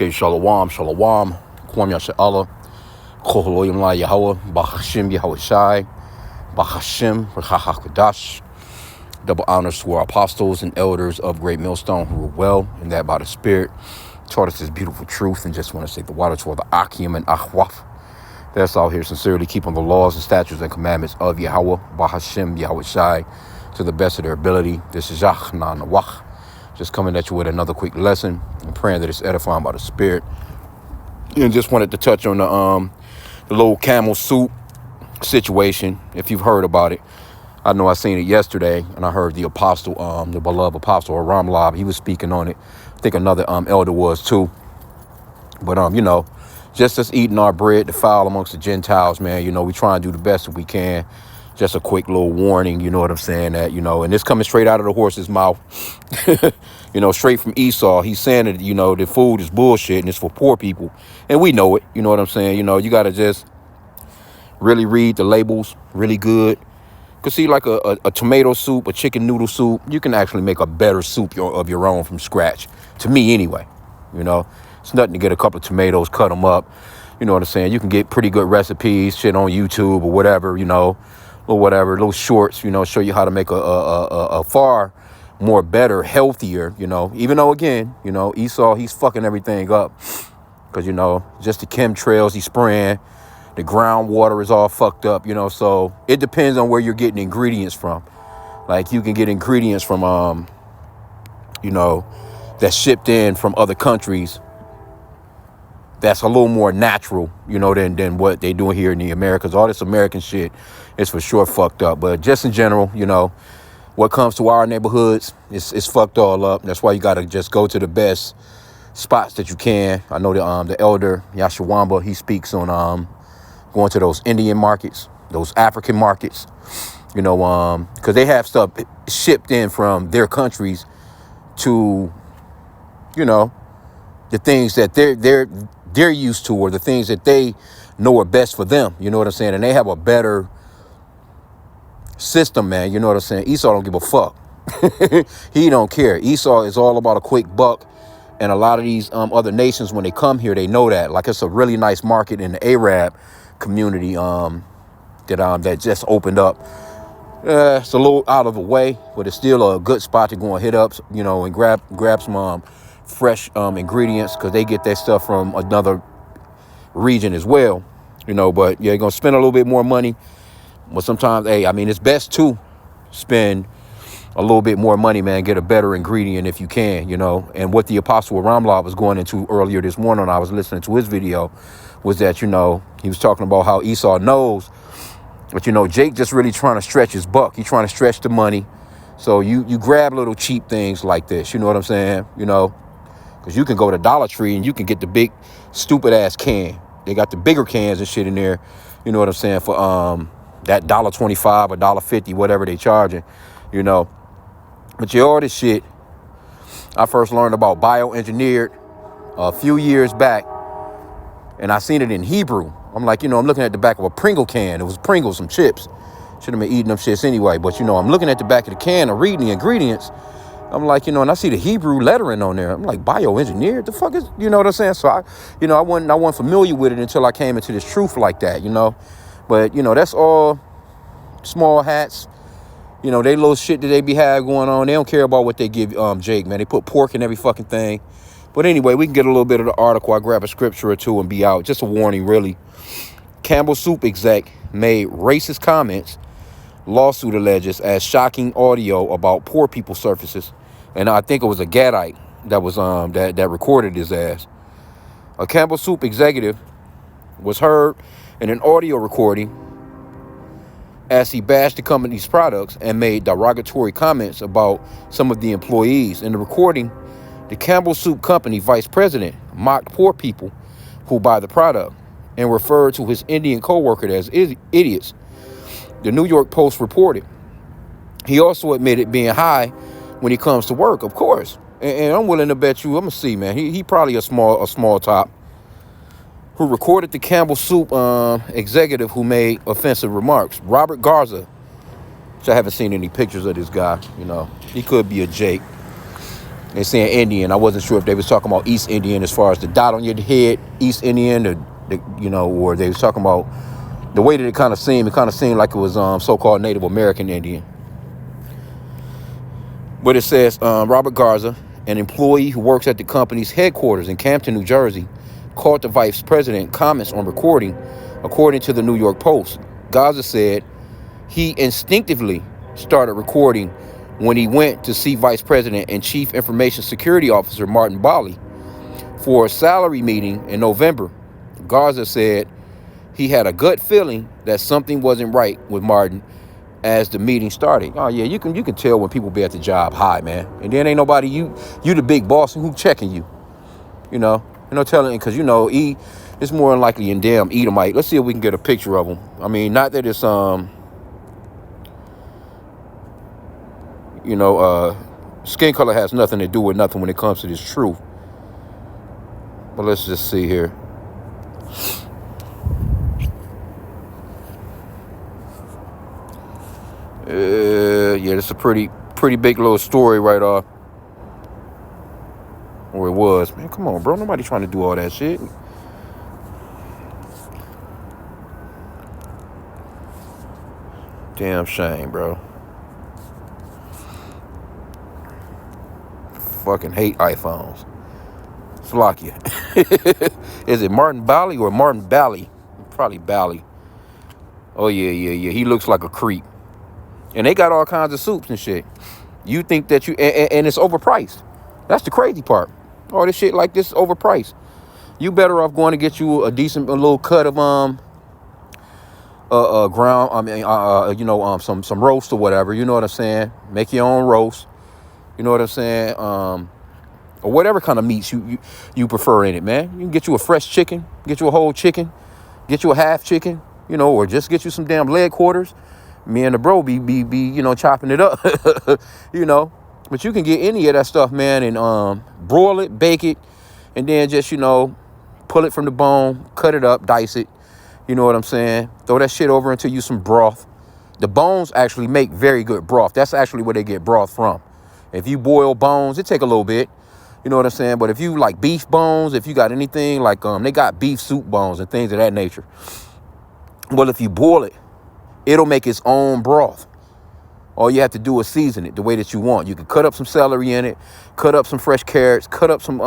Okay, Shalom, Shalom, Kwam Yasha'Allah, Koholoyim La Yahweh, B'Hashim Yahweh Shai, B'Hashim R'Chachakadash. Double honors to our apostles and elders of Great Millstone who were well, and that by the Spirit taught us this beautiful truth. And just want to say the water toward the H.I.M and Ahwaf. That's out here sincerely keeping the laws and statutes and commandments of Yahweh, B'Hashim Yahweh Shai, to the best of their ability. This is Yachna Nawach. Just coming at you with another quick lesson. I'm praying that it's edifying by the Spirit. And just wanted to touch on the little camel soup situation, if you've heard about it. I know I seen it yesterday, and I heard the apostle, the beloved apostle Ramlab, he was speaking on it. I think another elder was too. But, just us eating our bread, defile amongst the Gentiles, man, we try and do the best that we can. Just a quick little warning, you know what I'm saying, that, and this coming straight out of the horse's mouth, straight from Esau. He's saying that, the food is bullshit and it's for poor people. And we know it, you know what I'm saying? You got to just really read the labels really good. Because see, like a tomato soup, a chicken noodle soup, you can actually make a better soup of your own from scratch. To me, anyway, It's nothing to get a couple of tomatoes, cut them up. You know what I'm saying? You can get pretty good recipes, shit on YouTube or whatever, or whatever, little shorts, show you how to make a far more better, healthier, even though, again, Esau, he's fucking everything up. Because, just the chemtrails he's spraying, the groundwater is all fucked up, so it depends on where you're getting ingredients from. Like, you can get ingredients from, that's shipped in from other countries that's a little more natural, than what they doing here in the Americas. All this American shit is for sure fucked up. But just in general, what comes to our neighborhoods, it's fucked all up. That's why you got to just go to the best spots that you can. I know the elder, Yashawamba, he speaks on going to those Indian markets, those African markets, because they have stuff shipped in from their countries to, the things that they're used to, or the things that they know are best for them. You know what I'm saying? And they have a better system, man. You know what I'm saying? Esau don't give a fuck. He don't care. Esau is all about a quick buck. And a lot of these other nations, when they come here, they know that. Like, it's a really nice market in the Arab community that just opened up. It's a little out of the way, but it's still a good spot to go and hit up, and grab some fresh ingredients, because they get that stuff from another region as well, but yeah, you're gonna spend a little bit more money. But sometimes, it's best to spend a little bit more money, man, get a better ingredient if you can, and what the apostle Ramla was going into earlier this morning, I was listening to his video, was that, he was talking about how Esau knows, but Jake just really trying to stretch his buck. He's trying to stretch the money. So you grab little cheap things like this, you know what I'm saying, because you can go to Dollar Tree and you can get the big stupid ass can. They got the bigger cans and shit in there. You know what I'm saying? For that $1.25 or $1.50, whatever they charging, But all this shit, I first learned about bioengineered a few years back, and I seen it in Hebrew. I'm like, I'm looking at the back of a Pringle can. It was Pringles, some chips. Should have been eating them shits anyway. But, I'm looking at the back of the can and reading the ingredients. I'm like, and I see the Hebrew lettering on there. I'm like, bioengineered? The fuck is, you know what I'm saying? So I wasn't familiar with it until I came into this truth like that, But, that's all small hats. They little shit that they be have going on. They don't care about what they give Jake, man. They put pork in every fucking thing. But anyway, we can get a little bit of the article. I grab a scripture or two and be out. Just a warning, really. Campbell soup exec made racist comments, lawsuit alleges, as shocking audio about poor people surfaces. And I think it was a Gadite that was that recorded his ass. A Campbell soup executive was heard in an audio recording as he bashed the company's products and made derogatory comments about some of the employees. In the recording, the Campbell Soup Company vice president mocked poor people who buy the product and referred to his Indian co-worker as idiots. The New York Post reported. He also admitted being high when he comes to work, of course. And I'm willing to bet you, I'm going to see, man, he probably a small top, who recorded the Campbell Soup executive who made offensive remarks. Robert Garza, which I haven't seen any pictures of this guy, He could be a Jake. They're saying Indian. I wasn't sure if they was talking about East Indian as far as the dot on your head, East Indian, or they was talking about the way that it kind of seemed. It kind of seemed like it was so-called Native American Indian. But it says Robert Garza, an employee who works at the company's headquarters in Campton, New Jersey, caught the vice president comments on recording, according to the New York Post. Garza said he instinctively started recording when he went to see Vice President and Chief Information Security Officer Martin Bali for a salary meeting in November. Garza said he had a gut feeling that something wasn't right with Martin as the meeting started. Oh yeah, you can tell when people be at the job high, man. And then ain't nobody, you the big boss, who checking you? Telling, because it's more than likely in damn Edomite. Let's see if we can get a picture of him. I mean, not that it's skin color has nothing to do with nothing when it comes to this truth. But let's just see here. Yeah, it's a pretty big little story right off. Or it was. Man, come on, bro. Nobody trying to do all that shit. Damn shame, bro. Fucking hate iPhones. Slovakia. Is it Martin Bali or Martin Bali? Probably Bali. Oh, yeah. He looks like a creep. And they got all kinds of soups and shit. You think that and it's overpriced. That's the crazy part. All this shit like this is overpriced. You better off going to get you a little cut of ground. Some roast or whatever. You know what I'm saying? Make your own roast. You know what I'm saying? Or whatever kind of meats you prefer in it, man. You can get you a fresh chicken, get you a whole chicken, get you a half chicken, or just get you some damn leg quarters. Me and the bro be chopping it up, But you can get any of that stuff, man, and broil it, bake it, and then just, pull it from the bone, cut it up, dice it. You know what I'm saying? Throw that shit over into you some broth. The bones actually make very good broth. That's actually where they get broth from. If you boil bones, it take a little bit. You know what I'm saying? But if you like beef bones, if you got anything like, they got beef soup bones and things of that nature. Well, if you boil it, it'll make its own broth. All you have to do is season it the way that you want. You can cut up some celery in it, cut up some fresh carrots, cut up some,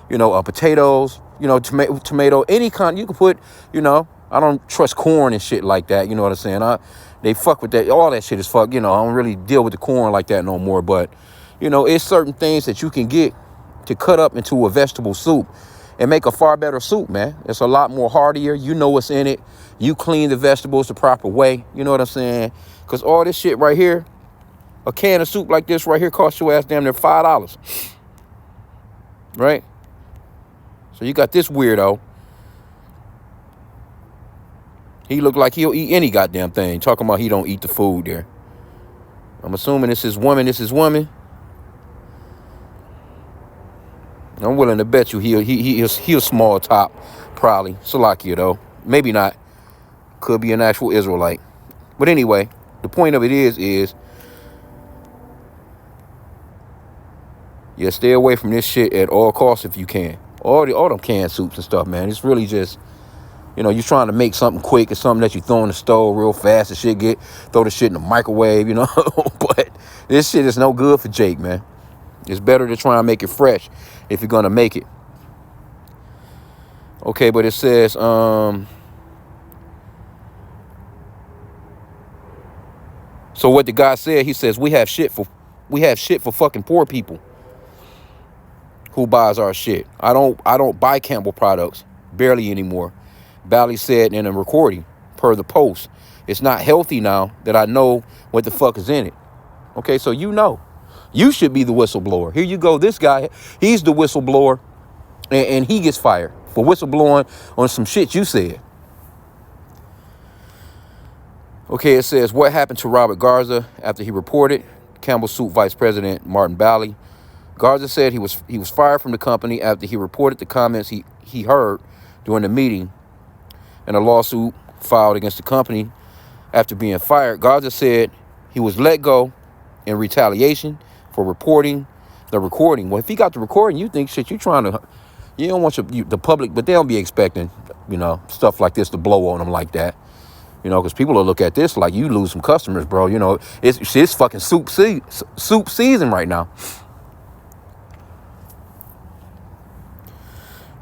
potatoes, tomato, any kind. You can put, I don't trust corn and shit like that. You know what I'm saying? They fuck with that. All that shit is fuck. I don't really deal with the corn like that no more. But, it's certain things that you can get to cut up into a vegetable soup and make a far better soup, man. It's a lot more heartier. You know what's in it. You clean the vegetables the proper way. You know what I'm saying? Because all this shit right here, a can of soup like this right here costs your ass damn near $5. Right? So you got this weirdo. He look like he'll eat any goddamn thing. Talking about he don't eat the food there. I'm assuming this is woman. I'm willing to bet you he'll small top, probably. Salakia though. Maybe not. Could be an actual Israelite. But anyway, the point of it is stay away from this shit at all costs if you can. All them canned soups and stuff, man. It's really just, you're trying to make something quick. It's something that you throw in the stove real fast. Throw the shit in the microwave, But this shit is no good for Jake, man. It's better to try and make it fresh if you're going to make it. Okay, but it says, so what the guy said, he says, we have shit for fucking poor people who buys our shit. I don't buy Campbell products, barely anymore. Bally said in a recording, per the Post, it's not healthy now that I know what the fuck is in it. Okay, so you should be the whistleblower. Here you go. This guy, he's the whistleblower, and he gets fired for whistleblowing on some shit you said. Okay, it says, what happened to Robert Garza after he reported? Campbell Soup Vice President Martin Bali. Garza said he was fired from the company after he reported the comments he heard during the meeting and a lawsuit filed against the company after being fired. Garza said he was let go in retaliation for reporting the recording. Well, if he got the recording, you think shit, you don't want the public, but they don't be expecting, stuff like this to blow on them like that. Because people will look at this like you lose some customers, bro. It's fucking soup season right now.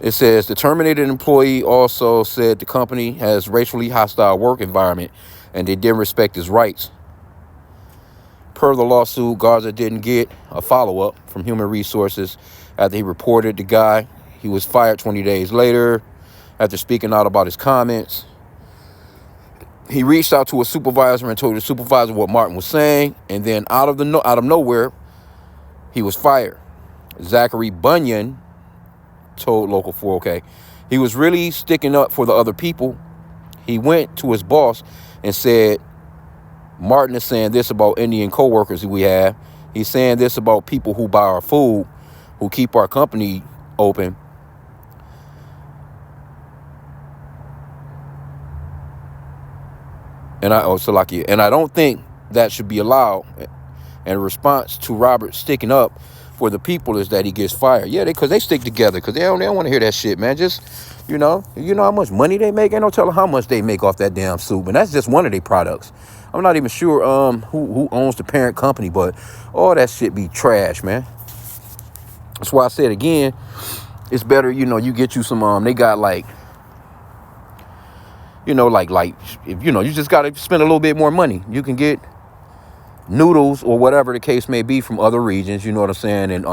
It says the terminated employee also said the company has racially hostile work environment and they didn't respect his rights. Per the lawsuit, Garza didn't get a follow-up from Human Resources after he reported the guy. He was fired 20 days later after speaking out about his comments. He reached out to a supervisor and told the supervisor what Martin was saying, and then out of nowhere, he was fired. Zachary Bunyan told Local 4OK he was really sticking up for the other people. He went to his boss and said, Martin is saying this about Indian co-workers we have. He's saying this about people who buy our food, who keep our company open. And I don't think that should be allowed. And response to Robert sticking up for the people is that he gets fired. Yeah, because they stick together, because they don't want to hear that shit, man. Just, you know how much money they make? Ain't no telling how much they make off that damn soup. And that's just one of their products. I'm not even sure who owns the parent company, but all that shit be trash, man. That's why I said again, it's better, you get you some, they got like, if, you just got to spend a little bit more money. You can get noodles or whatever the case may be from other regions, you know what I'm saying, in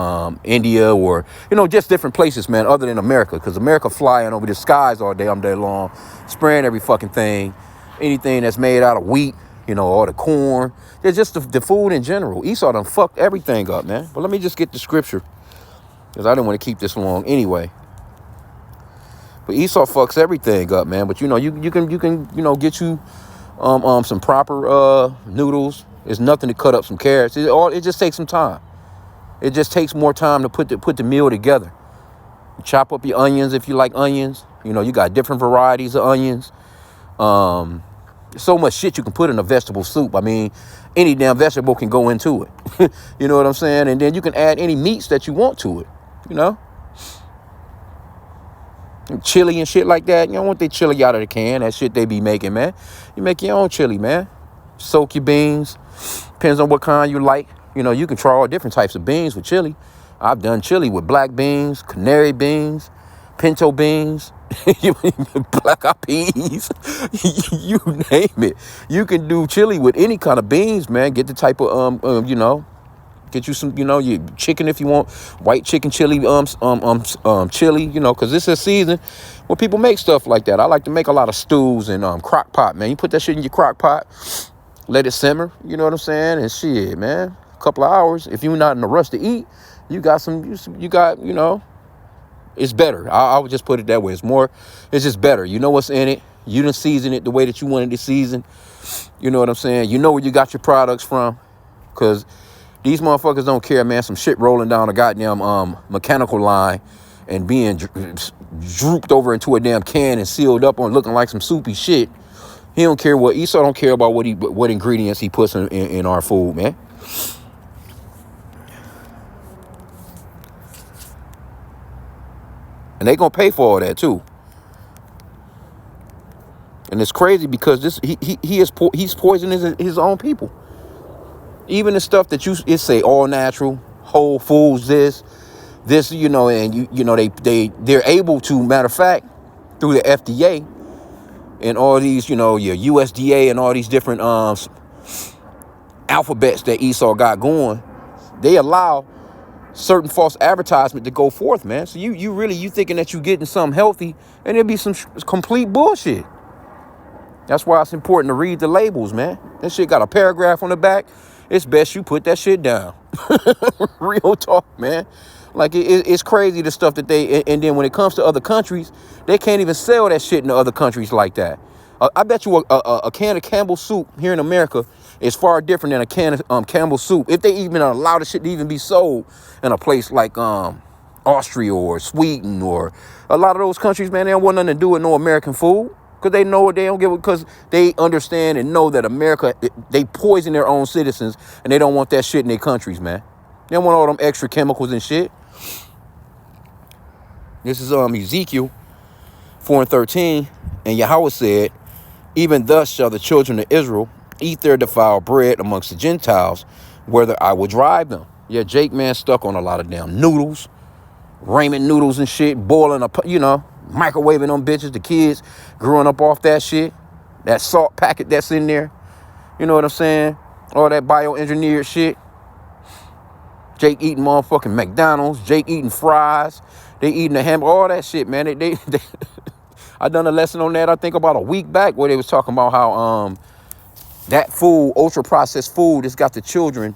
India or, just different places, man, other than America, because America flying over the skies all day long, spraying every fucking thing, anything that's made out of wheat, all the corn. It's just the food in general. Esau done fucked everything up, man. But let me just get the scripture, because I didn't want to keep this long anyway. But Esau fucks everything up, man. But you can get you some proper noodles. It's nothing to cut up some carrots. It just takes some time. It just takes more time to put the meal together. You chop up your onions if you like onions. You got different varieties of onions. So much shit you can put in a vegetable soup. I mean, any damn vegetable can go into it. You know what I'm saying? And then you can add any meats that you want to it. Chili and shit like that. You don't want the chili out of the can. That shit they be making, man. You make your own chili, man. Soak your beans. Depends on what kind you like. You can try all different types of beans with chili. I've done chili with black beans, canary beans, pinto beans, black eyed peas. You name it. You can do chili with any kind of beans, man. Get the type of get you some, your chicken if you want, white chicken chili, chili, because this is season where people make stuff like that. I like to make a lot of stews and crock pot, man. You put that shit in your crock pot, let it simmer, you know what I'm saying? And shit, man, a couple of hours. If you're not in a rush to eat, you got, it's better. I would just put it that way. It's just better. You know what's in it. You done season it the way that you wanted to season. You know what I'm saying? You know where you got your products from, because these motherfuckers don't care, man. Some shit rolling down a goddamn mechanical line and being drooped over into a damn can and sealed up on looking like some soupy shit. He don't care Esau don't care about what ingredients he puts in our food, man. And they gonna pay for all that too. And it's crazy because he's poisoning his own people. Even the stuff that it say all natural, whole foods, this, and they're able to, matter of fact, through the FDA and all these, your USDA and all these different alphabets that Esau got going, they allow certain false advertisement to go forth, man. So you thinking that you getting something healthy, and it'll be some complete bullshit. That's why it's important to read the labels, man. That shit got a paragraph on the back. It's best you put that shit down. Real talk, man. Like, it's crazy the stuff that and then when it comes to other countries, they can't even sell that shit in other countries like that. I bet you a can of Campbell soup here in America is far different than a can of Campbell soup, if they even allow the shit to even be sold in a place like Austria or Sweden or a lot of those countries, man. They don't want nothing to do with no American food. Because they know they don't give it, because they understand and know that America, they poison their own citizens and they don't want that shit in their countries, man. They don't want all them extra chemicals and shit. This is Ezekiel 4:13, and Yahweh said, even thus shall the children of Israel eat their defiled bread amongst the Gentiles, whether I will drive them. Yeah, Jake, man, stuck on a lot of damn noodles, ramen noodles and shit, boiling up, you know, microwaving them bitches. The kids growing up off that shit, that salt packet that's in there. You know what I'm saying? All that bioengineered shit. Jake eating motherfucking McDonald's. Jake eating fries. They eating a hamburger. All that shit, man. They I done a lesson on that, I think, about a week back, where they was talking about how that food, ultra processed food, has got the children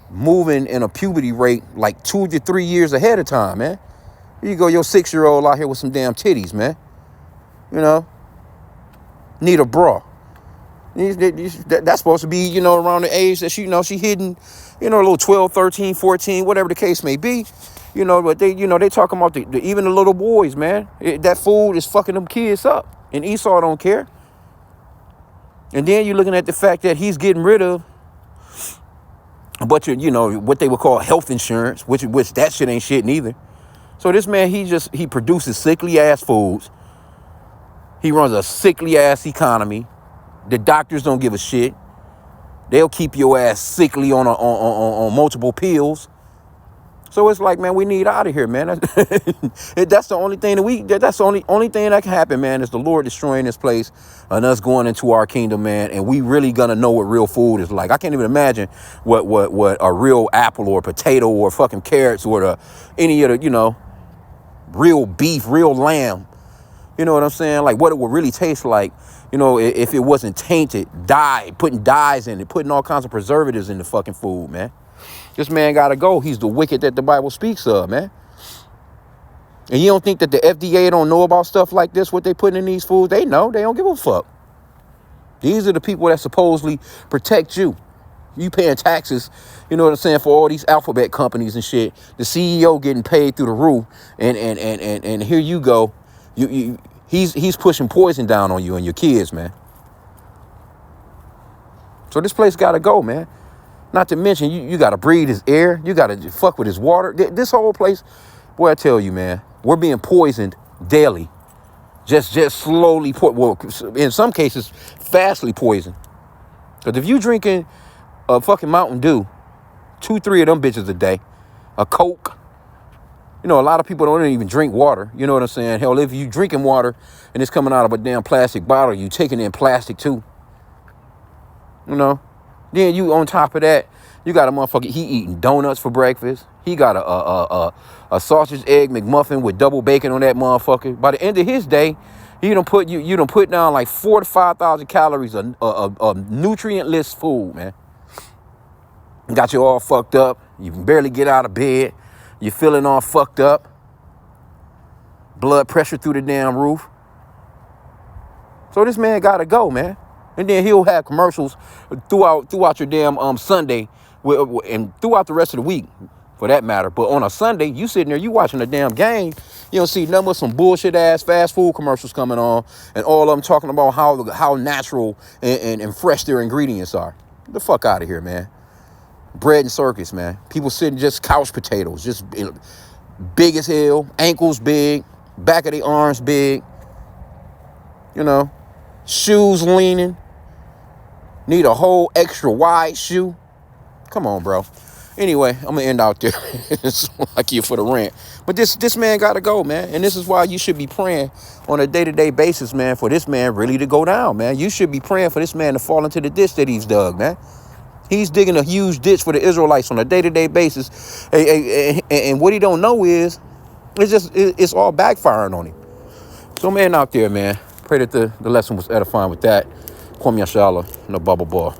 moving in a puberty rate like 2 to 3 years ahead of time, man. Here you go, your 6-year-old out here with some damn titties, man. You know, need a bra. That's supposed to be, you know, around the age that she, you know, she hitting, you know, a little 12, 13, 14, whatever the case may be. You know, but they, you know, they talking about even the little boys, man. That food is fucking them kids up. And Esau don't care. And then you're looking at the fact that he's getting rid of a bunch of, you know, what they would call health insurance, which that shit ain't shit neither. So this man, he produces sickly ass foods. He runs a sickly ass economy. The doctors don't give a shit. They'll keep your ass sickly on multiple pills. So it's like, man, we need out of here, man. That's the only thing that's the only thing that can happen, man, is the Lord destroying this place and us going into our kingdom, man. And we really gonna know what real food is like. I can't even imagine what a real apple or potato or fucking carrots or any of the, you know, real beef, real lamb. You know what I'm saying? Like what it would really taste like, you know, if it wasn't tainted, putting dyes in it, putting all kinds of preservatives in the fucking food, man. This man gotta go. He's the wicked that the Bible speaks of, man. And you don't think that the FDA don't know about stuff like this, what they put in these foods? They know. They don't give a fuck. These are the people that supposedly protect you. You paying taxes, you know what I'm saying, for all these alphabet companies and shit. The CEO getting paid through the roof, and here you go. He's pushing poison down on you and your kids, man. So this place gotta go, man. Not to mention, you got to breathe his air. You got to fuck with his water. This whole place, boy, I tell you, man, we're being poisoned daily. Just slowly, well, in some cases, fastly poisoned. Because if you drinking a fucking Mountain Dew, 2, 3 of them bitches a day, a Coke, you know, a lot of people don't even drink water. You know what I'm saying? Hell, if you drinking water and it's coming out of a damn plastic bottle, you taking it in plastic too. You know? Then you, on top of that, you got a motherfucker, he eating donuts for breakfast. He got a sausage egg McMuffin with double bacon on that motherfucker. By the end of his day, you done put down like 4,000 to 5,000 calories of nutrient-less food, man. Got you all fucked up. You can barely get out of bed. You're feeling all fucked up. Blood pressure through the damn roof. So this man gotta go, man. And then he'll have commercials throughout your damn Sunday and throughout the rest of the week, for that matter. But on a Sunday, you sitting there, you watching a damn game, you don't see nothing but some bullshit ass fast food commercials coming on, and all of them talking about how natural and fresh their ingredients are. Get the fuck out of here, man. Bread and circus, man. People sitting just couch potatoes, just big as hell, ankles big, back of the arms big, you know, shoes leaning. Need a whole extra wide shoe. Come on, bro. Anyway, I'm gonna end out there. It's like you for the rant. But this man gotta go, man. And this is why you should be praying on a day-to-day basis, man, for this man really to go down, man. You should be praying for this man to fall into the ditch that he's dug, man. He's digging a huge ditch for the Israelites on a day-to-day basis. And what he don't know is, it's all backfiring on him. So, man, out there, man, pray that the lesson was edifying with that. Kwame Yashala, no bubble ball.